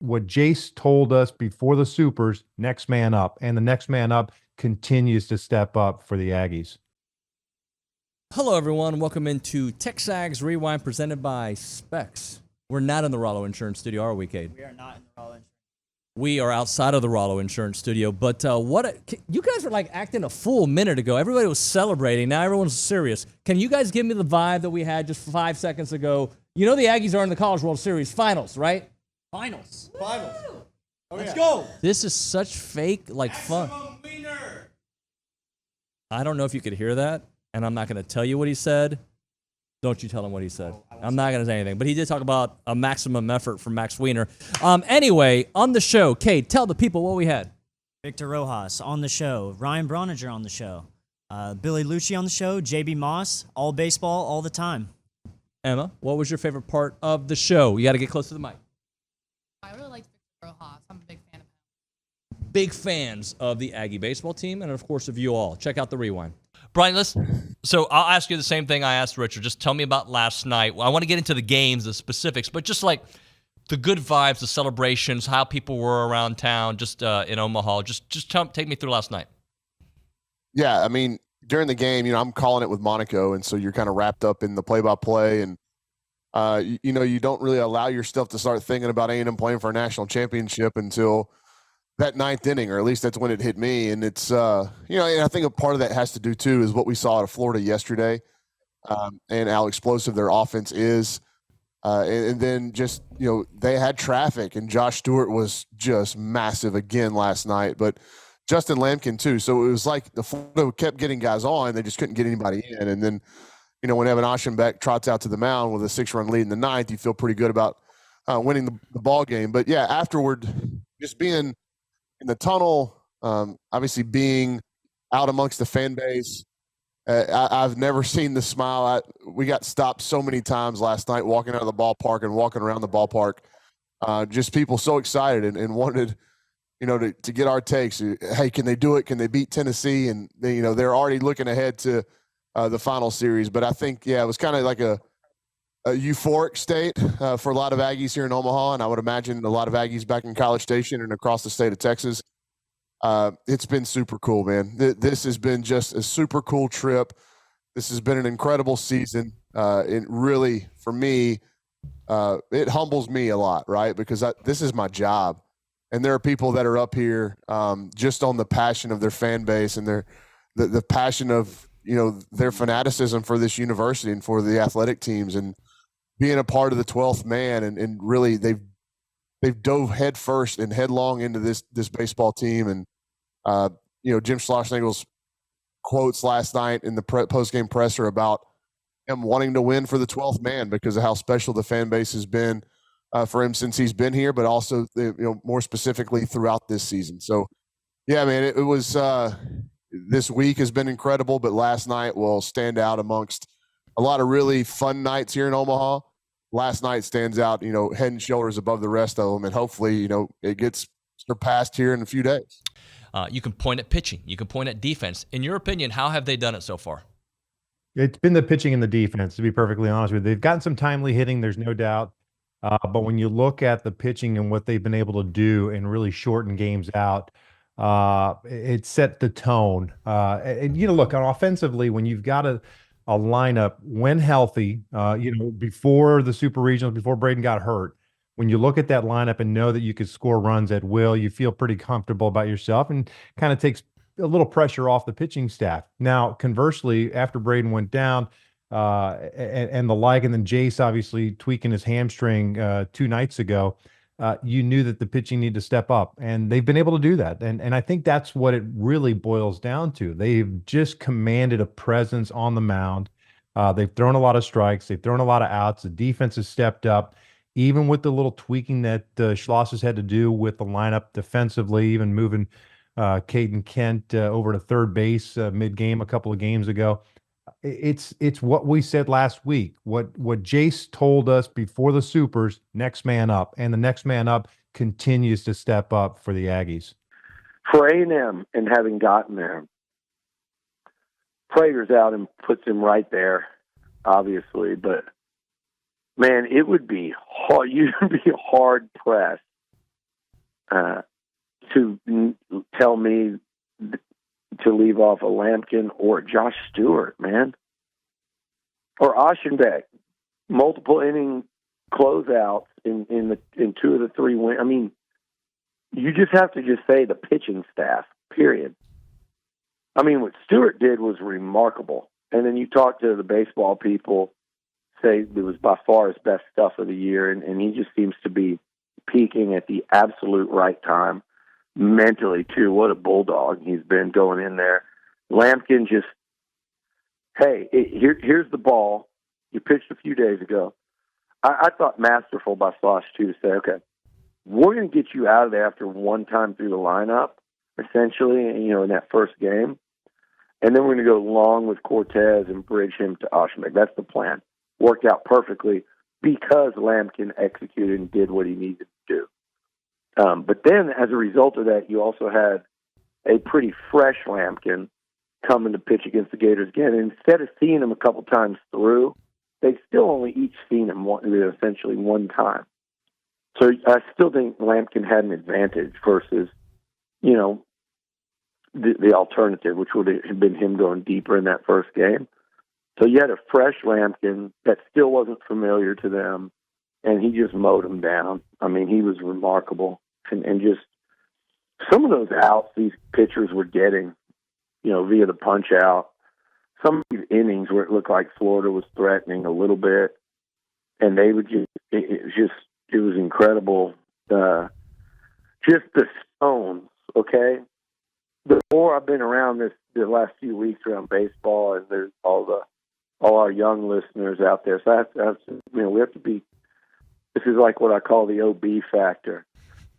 what Jace told us before the Supers, next man up, and the next man up continues to step up for the Aggies. Hello, everyone. Welcome into TexAgs Rewind presented by Specs. We're not in the Rollo Insurance Studio, are we, Cade? We are not in the Rollo Insurance. We are outside of the Rollo Insurance Studio, but you guys were like acting a fool a minute ago. Everybody was celebrating. Now everyone's serious. Can you guys give me the vibe that we had just 5 seconds ago? You know the Aggies are in the College World Series finals, right? Finals. Let's go. This is such fake, fun. I don't know if you could hear that, and I'm not going to tell you what he said. Don't you tell him what he said. I'm not going to say anything. But he did talk about a maximum effort from Max Wiener. Anyway, on the show, Kate, tell the people what we had. Victor Rojas on the show. Ryan Brauninger on the show. Billy Liucci on the show. JB Moss. All baseball, all the time. Emma, what was your favorite part of the show? You got to get close to the mic. I really liked Victor Rojas. I'm a big fan of him. Big fans of the Aggie baseball team and, of course, of you all. Check out the rewind. Brian, so I'll ask you the same thing I asked Richard. Just tell me about last night. I want to get into the games, the specifics, but just like the good vibes, the celebrations, how people were around town, just in Omaha. Just take me through last night. Yeah, I mean, during the game, I'm calling it with Monaco, and so you're kind of wrapped up in the play-by-play, and you don't really allow yourself to start thinking about A&M playing for a national championship until that ninth inning, or at least that's when it hit me. And it's, and I think a part of that has to do too is what we saw out of Florida yesterday, and how explosive their offense is. And then just, they had traffic, and Josh Stewart was just massive again last night, but Justin Lampkin too. So it was like the Florida kept getting guys on, they just couldn't get anybody in. And then, when Evan Oschenbeck trots out to the mound with a 6-run lead in the ninth, you feel pretty good about winning the ball game. But yeah, afterward, just being in the tunnel, obviously being out amongst the fan base, I've never seen the smile. We got stopped so many times last night walking out of the ballpark and walking around the ballpark. Just people so excited and wanted, to get our takes. Hey, can they do it? Can they beat Tennessee? And they're already looking ahead to the final series. But I think, it was kind of like a euphoric state for a lot of Aggies here in Omaha, and I would imagine a lot of Aggies back in College Station and across the state of Texas. It's been super cool, man. This has been just a super cool trip. This has been an incredible season. It really, for me, it humbles me a lot, right? Because this is my job, and there are people that are up here just on the passion of their fan base and the passion of their fanaticism for this university and for the athletic teams, and being a part of the 12th man, and really they've dove head first and headlong into this baseball team. And Jim Schlossnagle's quotes last night in the post-game presser about him wanting to win for the 12th man because of how special the fan base has been for him since he's been here, but also more specifically throughout this season. So yeah, man, it was this week has been incredible, but last night will stand out amongst a lot of really fun nights here in Omaha. Last night stands out, head and shoulders above the rest of them, and hopefully, it gets surpassed here in a few days. You can point at pitching. You can point at defense. In your opinion, how have they done it so far? It's been the pitching and the defense, to be perfectly honest with you. They've gotten some timely hitting, there's no doubt. But when you look at the pitching and what they've been able to do and really shorten games out, it set the tone. And look, on offensively, when you've got a lineup when healthy, before the super regionals, before Braden got hurt, when you look at that lineup and know that you could score runs at will, you feel pretty comfortable about yourself and kind of takes a little pressure off the pitching staff. Now, conversely, after Braden went down, and the like, and then Jace obviously tweaking his hamstring 2 nights ago, you knew that the pitching needed to step up, and they've been able to do that. And I think that's what it really boils down to. They've just commanded a presence on the mound. They've thrown a lot of strikes. They've thrown a lot of outs. The defense has stepped up, even with the little tweaking that Schloss has had to do with the lineup defensively, even moving Caden Kent over to third base mid-game a couple of games ago. It's what we said last week. What Jace told us before the Supers, next man up, and the next man up continues to step up for the Aggies. For A&M and having gotten there, Prater's out and puts him right there, obviously. But man, it would be hard. You'd be hard pressed tell me to leave off a Lampkin or Josh Stewart, man, or Oschenbeck, multiple inning closeouts in two of the three wins. I mean, you just have to just say the pitching staff, period. I mean, what Stewart did was remarkable. And then you talk to the baseball people, say it was by far his best stuff of the year, and he just seems to be peaking at the absolute right time. Mentally, too, what a bulldog he's been going in there. Lampkin just, hey, here's the ball. You pitched a few days ago. I thought masterful by Slosh, too, to say, okay, we're going to get you out of there after one time through the lineup, essentially, in that first game. And then we're going to go long with Cortez and bridge him to Oshmek. That's the plan. Worked out perfectly because Lampkin executed and did what he needed to do. But then, as a result of that, you also had a pretty fresh Lampkin coming to pitch against the Gators again. And instead of seeing him a couple times through, they've still only each seen him essentially one time. So I still think Lampkin had an advantage versus, the alternative, which would have been him going deeper in that first game. So you had a fresh Lampkin that still wasn't familiar to them, and he just mowed them down. I mean, he was remarkable. And just some of those outs these pitchers were getting, via the punch out, some of these innings where it looked like Florida was threatening a little bit, and they would it was incredible. Just the stones, okay? The more I've been around the last few weeks around baseball, and there's all our young listeners out there. So that's we have to be. This is like what I call the OB factor.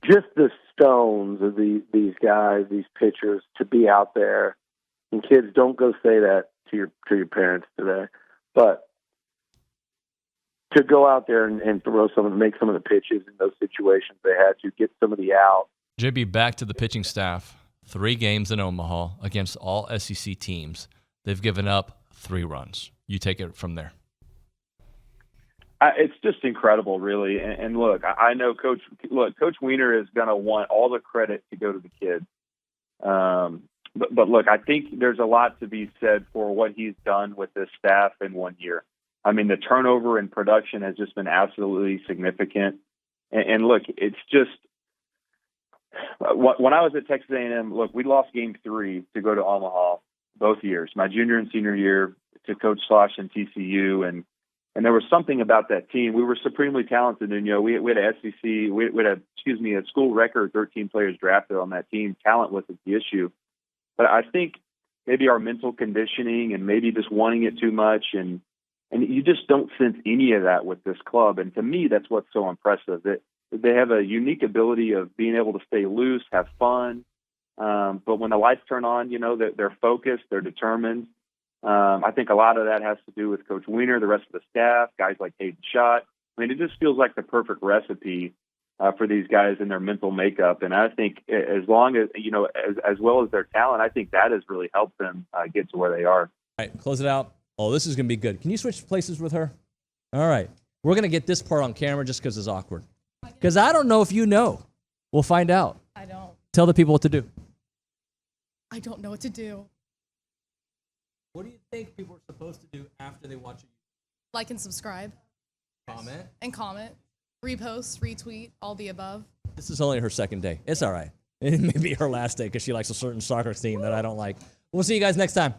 Just the stones of these guys, these pitchers, to be out there. And kids, don't go say that to your parents today. But to go out there and make some of the pitches in those situations they had to get some of the out. JB, back to the pitching staff. 3 games in Omaha against all SEC teams. They've given up 3 runs. You take it from there. It's just incredible, really. And look, I know Coach Weiner is going to want all the credit to go to the kid. But look, I think there's a lot to be said for what he's done with this staff in 1 year. I mean, the turnover in production has just been absolutely significant. And look, it's just when I was at Texas A&M, look, we lost game 3 to go to Omaha both years, my junior and senior year, to Coach Slosh and TCU. And there was something about that team. We were supremely talented. And, we had a SEC, we had a school record 13 players drafted on that team. Talent wasn't the issue. But I think maybe our mental conditioning and maybe just wanting it too much. And you just don't sense any of that with this club. And to me, that's what's so impressive. That they have a unique ability of being able to stay loose, have fun. But when the lights turn on, they're focused, they're determined. I think a lot of that has to do with Coach Weiner, the rest of the staff, guys like Hayden Schott. I mean, it just feels like the perfect recipe for these guys and their mental makeup. And I think as long as, as well as their talent, I think that has really helped them get to where they are. All right, close it out. Oh, this is going to be good. Can you switch places with her? All right. We're going to get this part on camera just because it's awkward. Because I don't know if you know. We'll find out. I don't. Tell the people what to do. I don't know what to do. What do you think people are supposed to do after they watch it? Like and subscribe. Comment. And comment. Repost, retweet, all the above. This is only her second day. It's all right. It may be her last day because she likes a certain soccer team that I don't like. We'll see you guys next time.